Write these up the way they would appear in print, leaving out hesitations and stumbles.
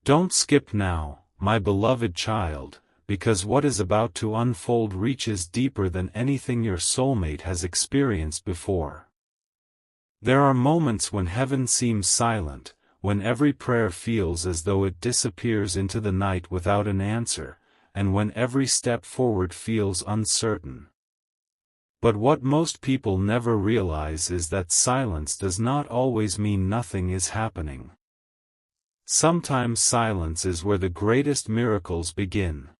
Don't skip now, my beloved child, because what is about to unfold reaches deeper than anything your soulmate has experienced before. There are moments when heaven seems silent, when every prayer feels as though it disappears into the night without an answer, and when every step forward feels uncertain. But what most people never realize is that silence does not always mean nothing is happening. Sometimes silence is where the greatest miracles begin.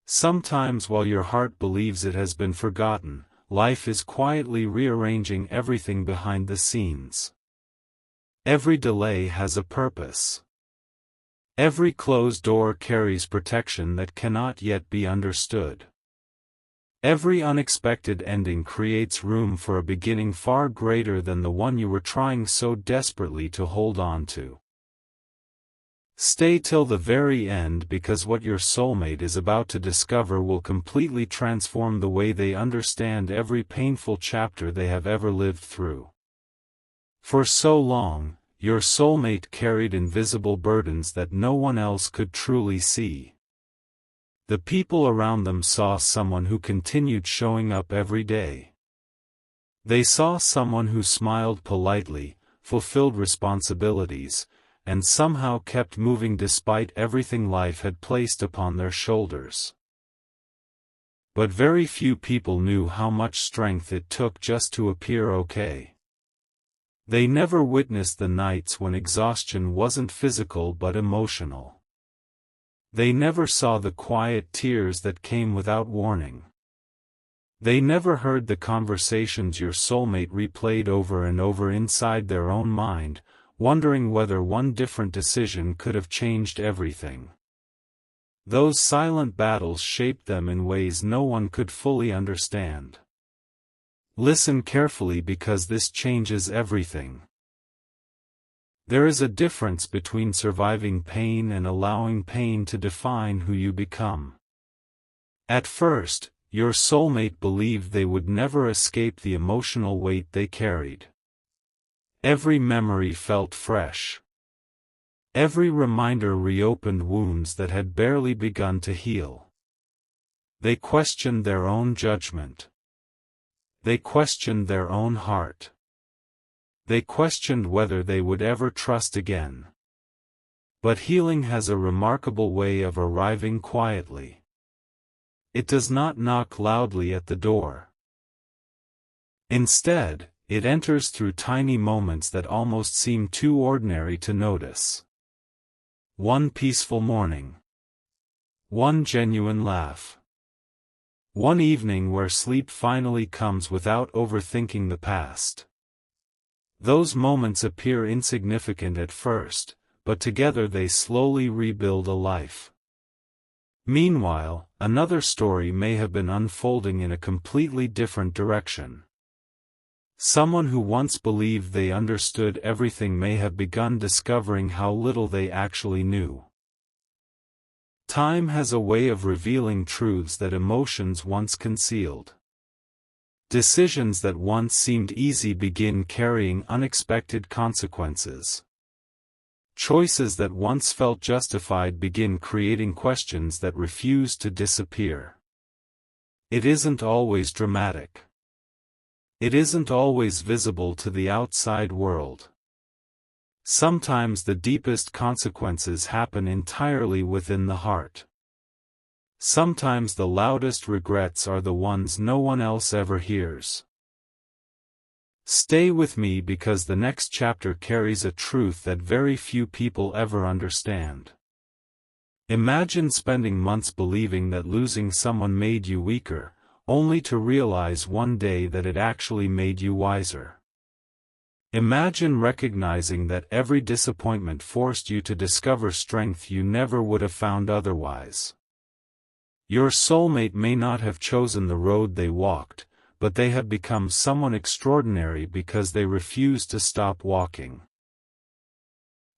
Sometimes while your heart believes it has been forgotten, life is quietly rearranging everything behind the scenes. Every delay has a purpose. Every closed door carries protection that cannot yet be understood. Every unexpected ending creates room for a beginning far greater than the one you were trying so desperately to hold on to. Stay till the very end, because what your soulmate is about to discover will completely transform the way they understand every painful chapter they have ever lived through. For so long, your soulmate carried invisible burdens that no one else could truly see. The people around them saw someone who continued showing up every day. They saw someone who smiled politely, fulfilled responsibilities, and somehow kept moving despite everything life had placed upon their shoulders. But very few people knew how much strength it took just to appear okay. They never witnessed the nights when exhaustion wasn't physical but emotional. They never saw the quiet tears that came without warning. They never heard the conversations your soulmate replayed over and over inside their own mind, wondering whether one different decision could have changed everything. Those silent battles shaped them in ways no one could fully understand. Listen carefully, because this changes everything. There is a difference between surviving pain and allowing pain to define who you become. At first, your soulmate believed they would never escape the emotional weight they carried. Every memory felt fresh. Every reminder reopened wounds that had barely begun to heal. They questioned their own judgment. They questioned their own heart. They questioned whether they would ever trust again. But healing has a remarkable way of arriving quietly. It does not knock loudly at the door. Instead, it enters through tiny moments that almost seem too ordinary to notice. One peaceful morning. One genuine laugh. One evening where sleep finally comes without overthinking the past. Those moments appear insignificant at first, but together they slowly rebuild a life. Meanwhile, another story may have been unfolding in a completely different direction. Someone who once believed they understood everything may have begun discovering how little they actually knew. Time has a way of revealing truths that emotions once concealed. Decisions that once seemed easy begin carrying unexpected consequences. Choices that once felt justified begin creating questions that refuse to disappear. It isn't always dramatic. It isn't always visible to the outside world. Sometimes the deepest consequences happen entirely within the heart. Sometimes the loudest regrets are the ones no one else ever hears. Stay with me, because the next chapter carries a truth that very few people ever understand. Imagine spending months believing that losing someone made you weaker, only to realize one day that it actually made you wiser. Imagine recognizing that every disappointment forced you to discover strength you never would have found otherwise. Your soulmate may not have chosen the road they walked, but they have become someone extraordinary because they refuse to stop walking.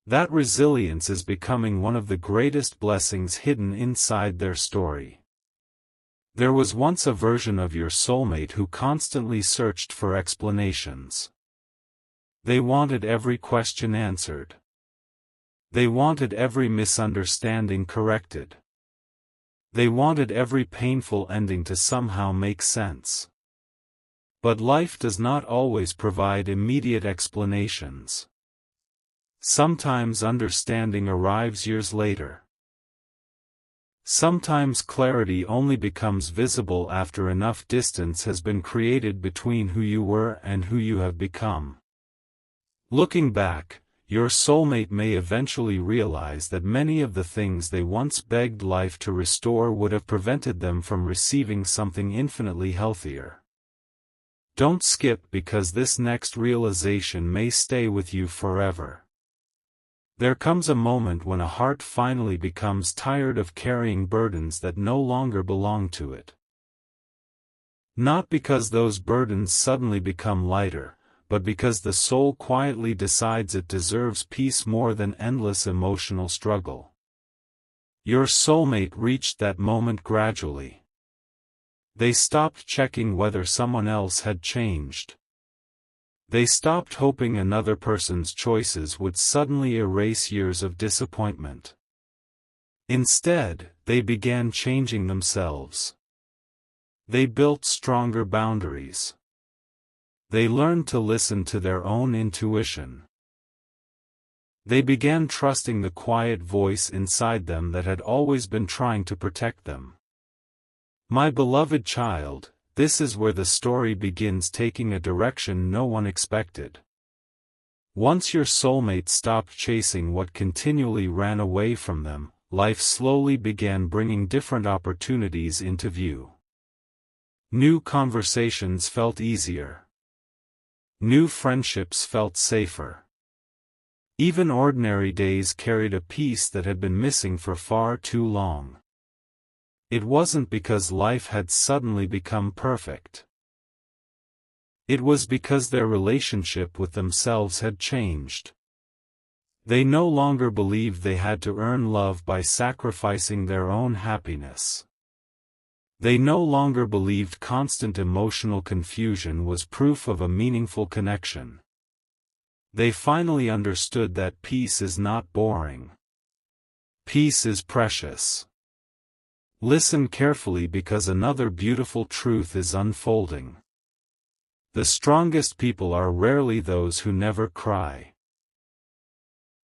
That resilience is becoming one of the greatest blessings hidden inside their story. There was once a version of your soulmate who constantly searched for explanations. They wanted every question answered. They wanted every misunderstanding corrected. They wanted every painful ending to somehow make sense. But life does not always provide immediate explanations. Sometimes understanding arrives years later. Sometimes clarity only becomes visible after enough distance has been created between who you were and who you have become. Looking back, your soulmate may eventually realize that many of the things they once begged life to restore would have prevented them from receiving something infinitely healthier. Don't skip, because this next realization may stay with you forever. There comes a moment when a heart finally becomes tired of carrying burdens that no longer belong to it. Not because those burdens suddenly become lighter, but because the soul quietly decides it deserves peace more than endless emotional struggle. Your soulmate reached that moment gradually. They stopped checking whether someone else had changed. They stopped hoping another person's choices would suddenly erase years of disappointment. Instead, they began changing themselves. They built stronger boundaries. They learned to listen to their own intuition. They began trusting the quiet voice inside them that had always been trying to protect them. My beloved child, this is where the story begins taking a direction no one expected. Once your soulmate stopped chasing what continually ran away from them, life slowly began bringing different opportunities into view. New conversations felt easier. New friendships felt safer. Even ordinary days carried a peace that had been missing for far too long. It wasn't because life had suddenly become perfect. It was because their relationship with themselves had changed. They no longer believed they had to earn love by sacrificing their own happiness. They no longer believed constant emotional confusion was proof of a meaningful connection. They finally understood that peace is not boring. Peace is precious. Listen carefully, because another beautiful truth is unfolding. The strongest people are rarely those who never cry.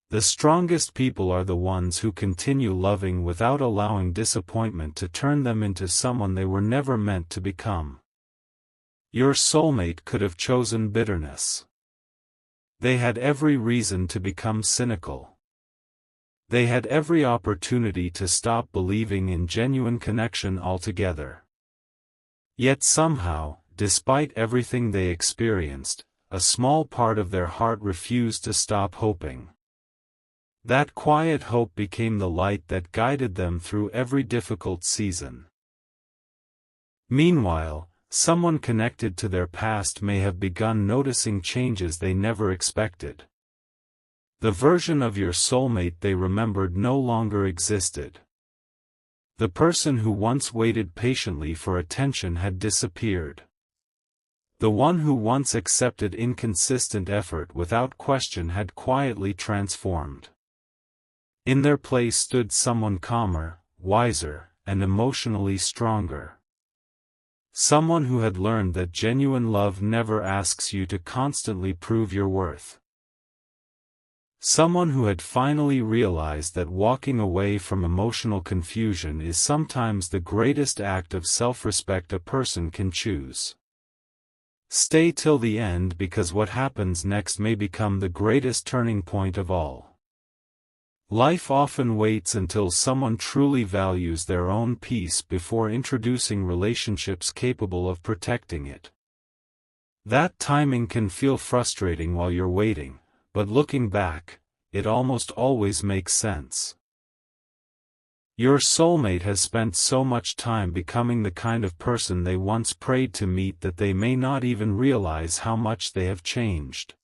The strongest people are the ones who continue loving without allowing disappointment to turn them into someone they were never meant to become. Your soulmate could have chosen bitterness. They had every reason to become cynical. They had every opportunity to stop believing in genuine connection altogether. Yet somehow, despite everything they experienced, a small part of their heart refused to stop hoping. That quiet hope became the light that guided them through every difficult season. Meanwhile, someone connected to their past may have begun noticing changes they never expected. The version of your soulmate they remembered no longer existed. The person who once waited patiently for attention had disappeared. The one who once accepted inconsistent effort without question had quietly transformed. In their place stood someone calmer, wiser, and emotionally stronger. Someone who had learned that genuine love never asks you to constantly prove your worth. Someone who had finally realized that walking away from emotional confusion is sometimes the greatest act of self-respect a person can choose. Stay till the end, because what happens next may become the greatest turning point of all. Life often waits until someone truly values their own peace before introducing relationships capable of protecting it. That timing can feel frustrating while you're waiting, but looking back, it almost always makes sense. Your soulmate has spent so much time becoming the kind of person they once prayed to meet that they may not even realize how much they have changed.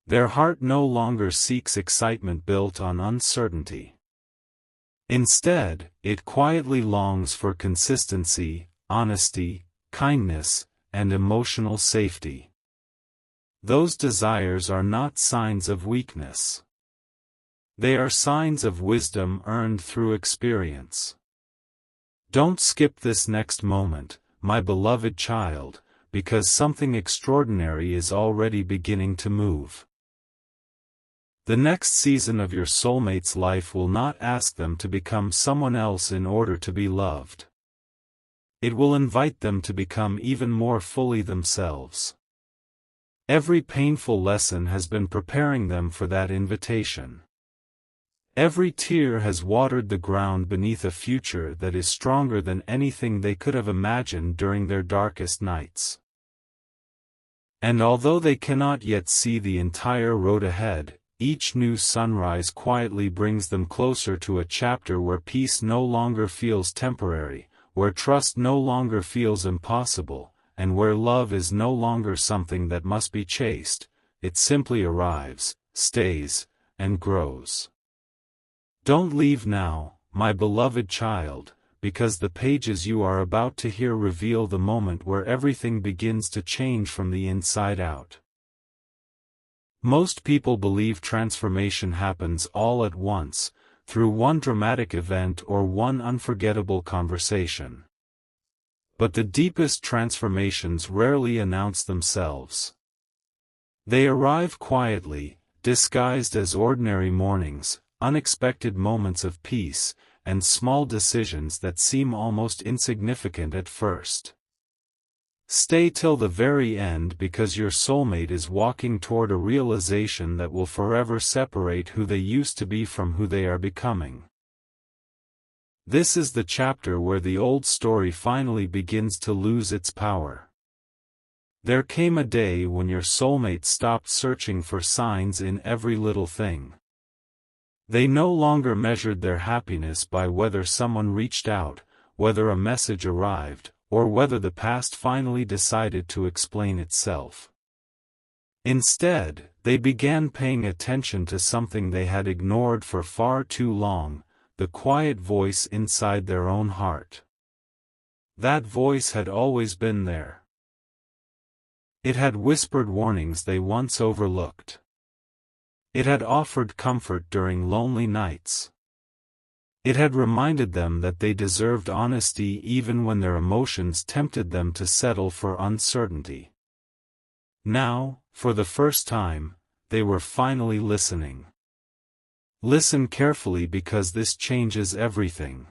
Their heart no longer seeks excitement built on uncertainty. Instead, it quietly longs for consistency, honesty, kindness, and emotional safety. Those desires are not signs of weakness. They are signs of wisdom earned through experience. Don't skip this next moment, my beloved child, because something extraordinary is already beginning to move. The next season of your soulmate's life will not ask them to become someone else in order to be loved. It will invite them to become even more fully themselves. Every painful lesson has been preparing them for that invitation. Every tear has watered the ground beneath a future that is stronger than anything they could have imagined during their darkest nights. And although they cannot yet see the entire road ahead, each new sunrise quietly brings them closer to a chapter where peace no longer feels temporary, where trust no longer feels impossible, and where love is no longer something that must be chased. It simply arrives, stays, and grows. Don't leave now, my beloved child, because the pages you are about to hear reveal the moment where everything begins to change from the inside out. Most people believe transformation happens all at once, through one dramatic event or one unforgettable conversation. But the deepest transformations rarely announce themselves. They arrive quietly, disguised as ordinary mornings, unexpected moments of peace, and small decisions that seem almost insignificant at first. Stay till the very end because your soulmate is walking toward a realization that will forever separate who they used to be from who they are becoming. This is the chapter where the old story finally begins to lose its power. There came a day when your soulmate stopped searching for signs in every little thing. They no longer measured their happiness by whether someone reached out, whether a message arrived, or whether the past finally decided to explain itself. Instead, they began paying attention to something they had ignored for far too long, the quiet voice inside their own heart. That voice had always been there. It had whispered warnings they once overlooked. It had offered comfort during lonely nights. It had reminded them that they deserved honesty even when their emotions tempted them to settle for uncertainty. Now, for the first time, they were finally listening. Listen carefully because this changes everything.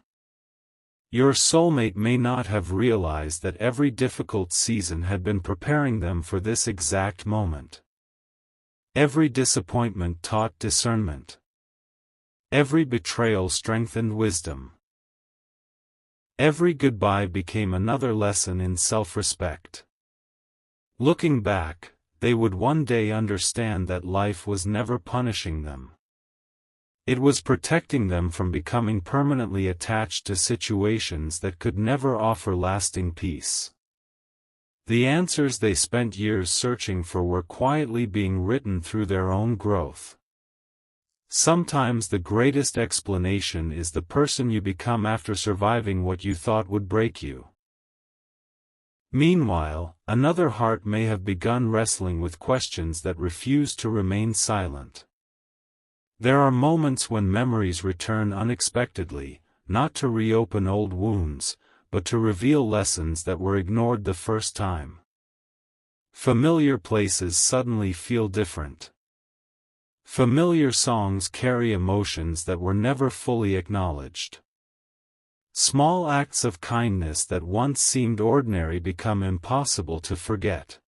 Your soulmate may not have realized that every difficult season had been preparing them for this exact moment. Every disappointment taught discernment. Every betrayal strengthened wisdom. Every goodbye became another lesson in self-respect. Looking back, they would one day understand that life was never punishing them. It was protecting them from becoming permanently attached to situations that could never offer lasting peace. The answers they spent years searching for were quietly being written through their own growth. Sometimes the greatest explanation is the person you become after surviving what you thought would break you. Meanwhile, another heart may have begun wrestling with questions that refuse to remain silent. There are moments when memories return unexpectedly, not to reopen old wounds, but to reveal lessons that were ignored the first time. Familiar places suddenly feel different. Familiar songs carry emotions that were never fully acknowledged. Small acts of kindness that once seemed ordinary become impossible to forget.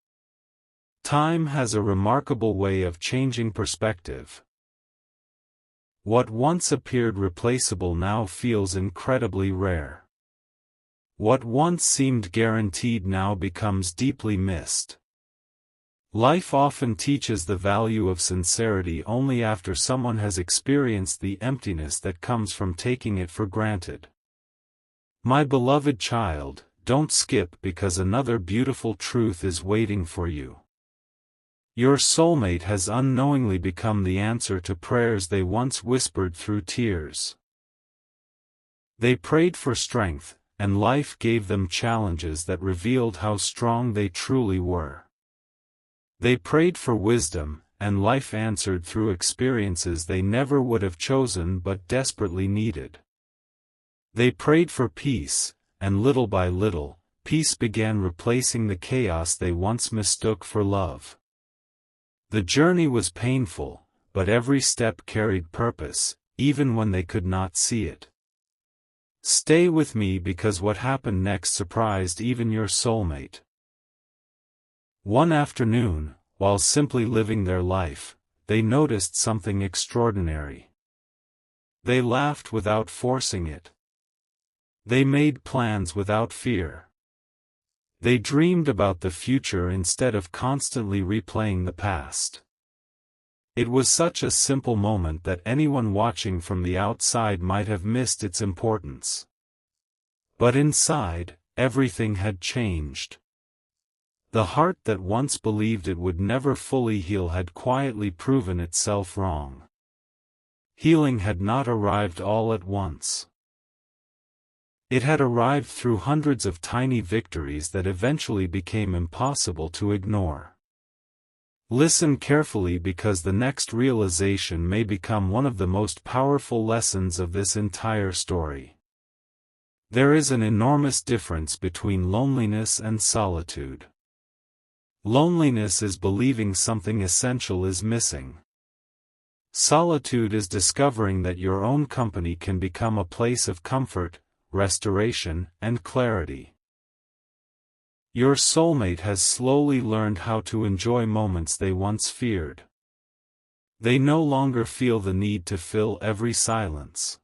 Time has a remarkable way of changing perspective. What once appeared replaceable now feels incredibly rare. What once seemed guaranteed now becomes deeply missed. Life often teaches the value of sincerity only after someone has experienced the emptiness that comes from taking it for granted. My beloved child, don't skip because another beautiful truth is waiting for you. Your soulmate has unknowingly become the answer to prayers they once whispered through tears. They prayed for strength, and life gave them challenges that revealed how strong they truly were. They prayed for wisdom, and life answered through experiences they never would have chosen but desperately needed. They prayed for peace, and little by little, peace began replacing the chaos they once mistook for love. The journey was painful, but every step carried purpose, even when they could not see it. Stay with me because what happened next surprised even your soulmate. One afternoon, while simply living their life, they noticed something extraordinary. They laughed without forcing it. They made plans without fear. They dreamed about the future instead of constantly replaying the past. It was such a simple moment that anyone watching from the outside might have missed its importance. But inside, everything had changed. The heart that once believed it would never fully heal had quietly proven itself wrong. Healing had not arrived all at once. It had arrived through hundreds of tiny victories that eventually became impossible to ignore. Listen carefully because the next realization may become one of the most powerful lessons of this entire story. There is an enormous difference between loneliness and solitude. Loneliness is believing something essential is missing. Solitude is discovering that your own company can become a place of comfort, restoration, and clarity. Your soulmate has slowly learned how to enjoy moments they once feared. They no longer feel the need to fill every silence.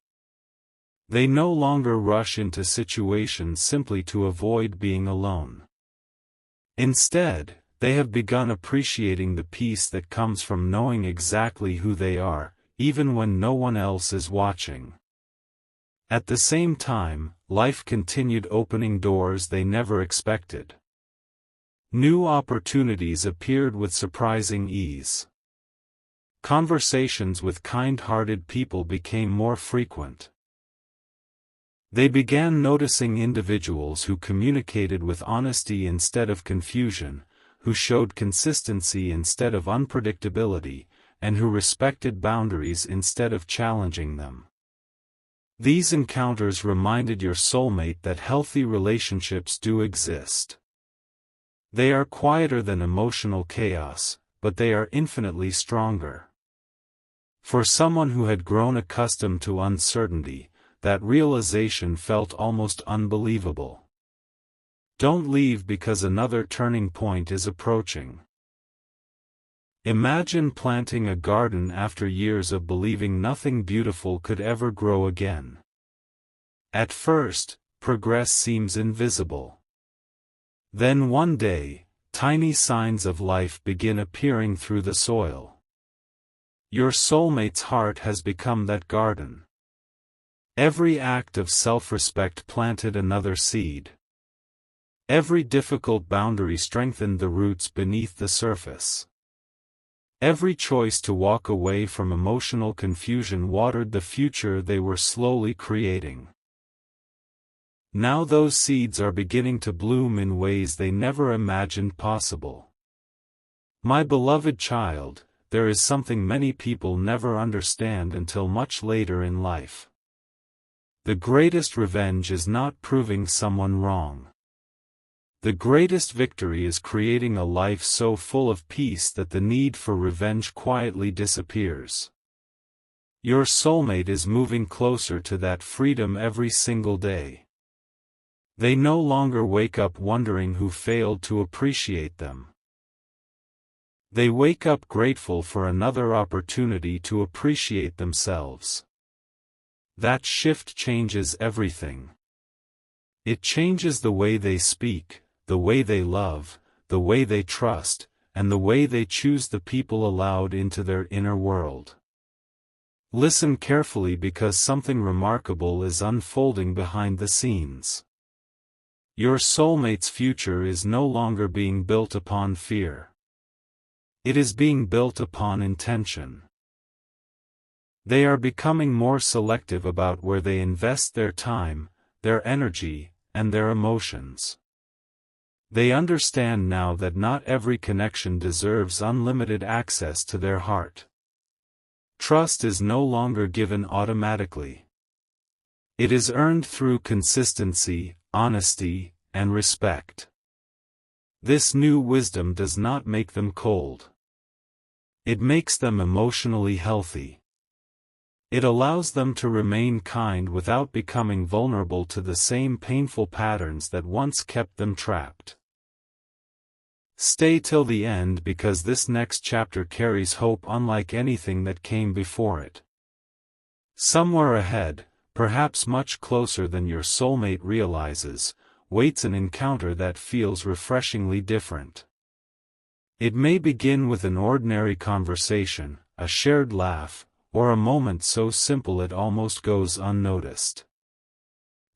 They no longer rush into situations simply to avoid being alone. Instead, they have begun appreciating the peace that comes from knowing exactly who they are, even when no one else is watching. At the same time, life continued opening doors they never expected. New opportunities appeared with surprising ease. Conversations with kind-hearted people became more frequent. They began noticing individuals who communicated with honesty instead of confusion, who showed consistency instead of unpredictability, and who respected boundaries instead of challenging them. These encounters reminded your soulmate that healthy relationships do exist. They are quieter than emotional chaos, but they are infinitely stronger. For someone who had grown accustomed to uncertainty, that realization felt almost unbelievable. Don't leave because another turning point is approaching. Imagine planting a garden after years of believing nothing beautiful could ever grow again. At first, progress seems invisible. Then one day, tiny signs of life begin appearing through the soil. Your soulmate's heart has become that garden. Every act of self-respect planted another seed. Every difficult boundary strengthened the roots beneath the surface. Every choice to walk away from emotional confusion watered the future they were slowly creating. Now those seeds are beginning to bloom in ways they never imagined possible. My beloved child, there is something many people never understand until much later in life. The greatest revenge is not proving someone wrong. The greatest victory is creating a life so full of peace that the need for revenge quietly disappears. Your soulmate is moving closer to that freedom every single day. They no longer wake up wondering who failed to appreciate them. They wake up grateful for another opportunity to appreciate themselves. That shift changes everything. It changes the way they speak, the way they love, the way they trust, and the way they choose the people allowed into their inner world. Listen carefully because something remarkable is unfolding behind the scenes. Your soulmate's future is no longer being built upon fear. It is being built upon intention. They are becoming more selective about where they invest their time, their energy, and their emotions. They understand now that not every connection deserves unlimited access to their heart. Trust is no longer given automatically. It is earned through consistency, honesty, and respect. This new wisdom does not make them cold. It makes them emotionally healthy. It allows them to remain kind without becoming vulnerable to the same painful patterns that once kept them trapped. Stay till the end because this next chapter carries hope unlike anything that came before it. Somewhere ahead, perhaps much closer than your soulmate realizes, waits an encounter that feels refreshingly different. It may begin with an ordinary conversation, a shared laugh, or a moment so simple it almost goes unnoticed.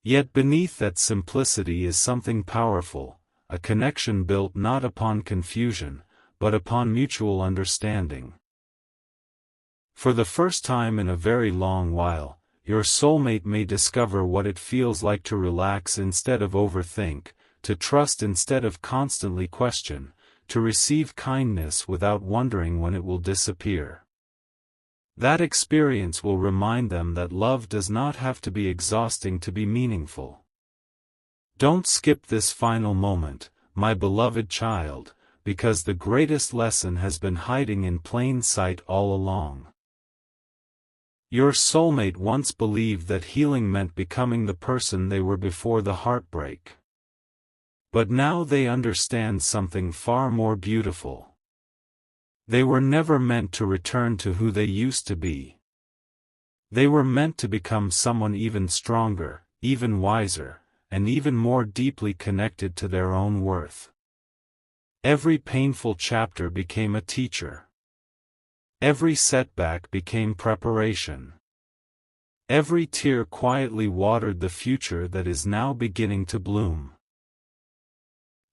Yet beneath that simplicity is something powerful, a connection built not upon confusion, but upon mutual understanding. For the first time in a very long while, your soulmate may discover what it feels like to relax instead of overthink, to trust instead of constantly question, to receive kindness without wondering when it will disappear. That experience will remind them that love does not have to be exhausting to be meaningful. Don't skip this final moment, my beloved child, because the greatest lesson has been hiding in plain sight all along. Your soulmate once believed that healing meant becoming the person they were before the heartbreak. But now they understand something far more beautiful. They were never meant to return to who they used to be. They were meant to become someone even stronger, even wiser, and even more deeply connected to their own worth. Every painful chapter became a teacher. Every setback became preparation. Every tear quietly watered the future that is now beginning to bloom.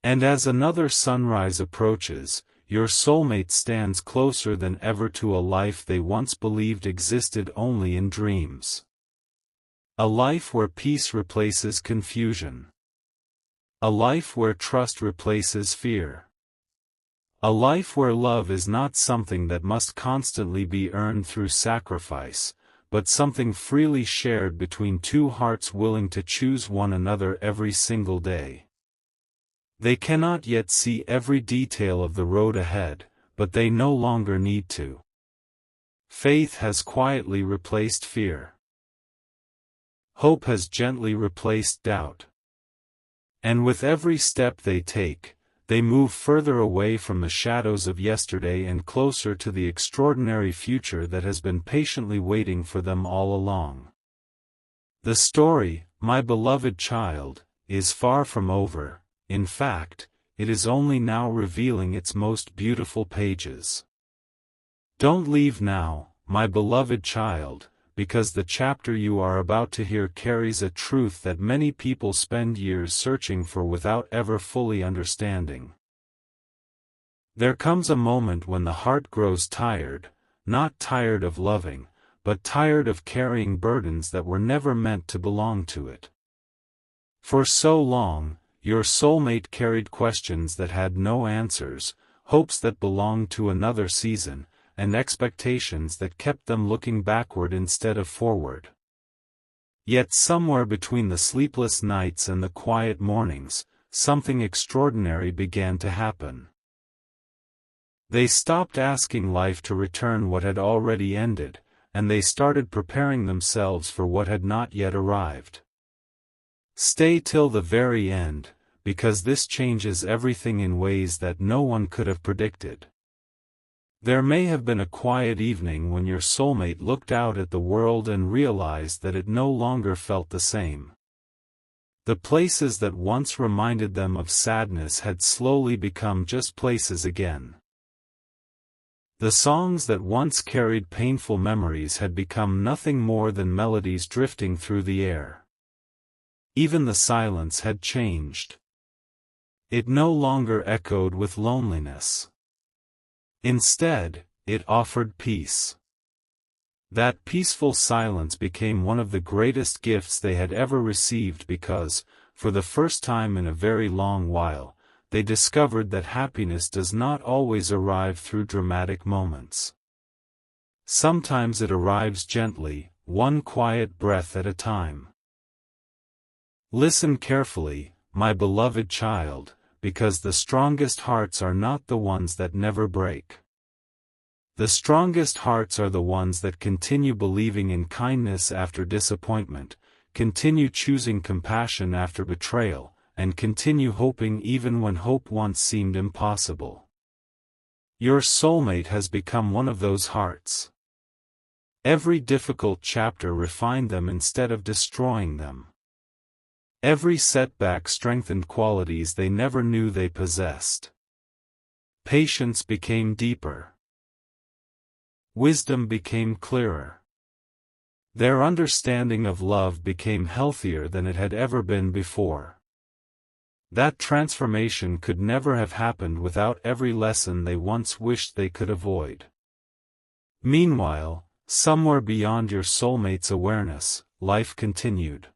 And as another sunrise approaches, your soulmate stands closer than ever to a life they once believed existed only in dreams. A life where peace replaces confusion. A life where trust replaces fear. A life where love is not something that must constantly be earned through sacrifice, but something freely shared between two hearts willing to choose one another every single day. They cannot yet see every detail of the road ahead, but they no longer need to. Faith has quietly replaced fear. Hope has gently replaced doubt. And with every step they take, they move further away from the shadows of yesterday and closer to the extraordinary future that has been patiently waiting for them all along. The story, my beloved child, is far from over. In fact, it is only now revealing its most beautiful pages. Don't leave now, my beloved child, because the chapter you are about to hear carries a truth that many people spend years searching for without ever fully understanding. There comes a moment when the heart grows tired, not tired of loving, but tired of carrying burdens that were never meant to belong to it. For so long, your soulmate carried questions that had no answers, hopes that belonged to another season, and expectations that kept them looking backward instead of forward. Yet somewhere between the sleepless nights and the quiet mornings, something extraordinary began to happen. They stopped asking life to return what had already ended, and they started preparing themselves for what had not yet arrived. Stay till the very end, because this changes everything in ways that no one could have predicted. There may have been a quiet evening when your soulmate looked out at the world and realized that it no longer felt the same. The places that once reminded them of sadness had slowly become just places again. The songs that once carried painful memories had become nothing more than melodies drifting through the air. Even the silence had changed. It no longer echoed with loneliness. Instead, it offered peace. That peaceful silence became one of the greatest gifts they had ever received because, for the first time in a very long while, they discovered that happiness does not always arrive through dramatic moments. Sometimes it arrives gently, one quiet breath at a time. Listen carefully, my beloved child, because the strongest hearts are not the ones that never break. The strongest hearts are the ones that continue believing in kindness after disappointment, continue choosing compassion after betrayal, and continue hoping even when hope once seemed impossible. Your soulmate has become one of those hearts. Every difficult chapter refined them instead of destroying them. Every setback strengthened qualities they never knew they possessed. Patience became deeper. Wisdom became clearer. Their understanding of love became healthier than it had ever been before. That transformation could never have happened without every lesson they once wished they could avoid. Meanwhile, somewhere beyond your soulmate's awareness, life continued.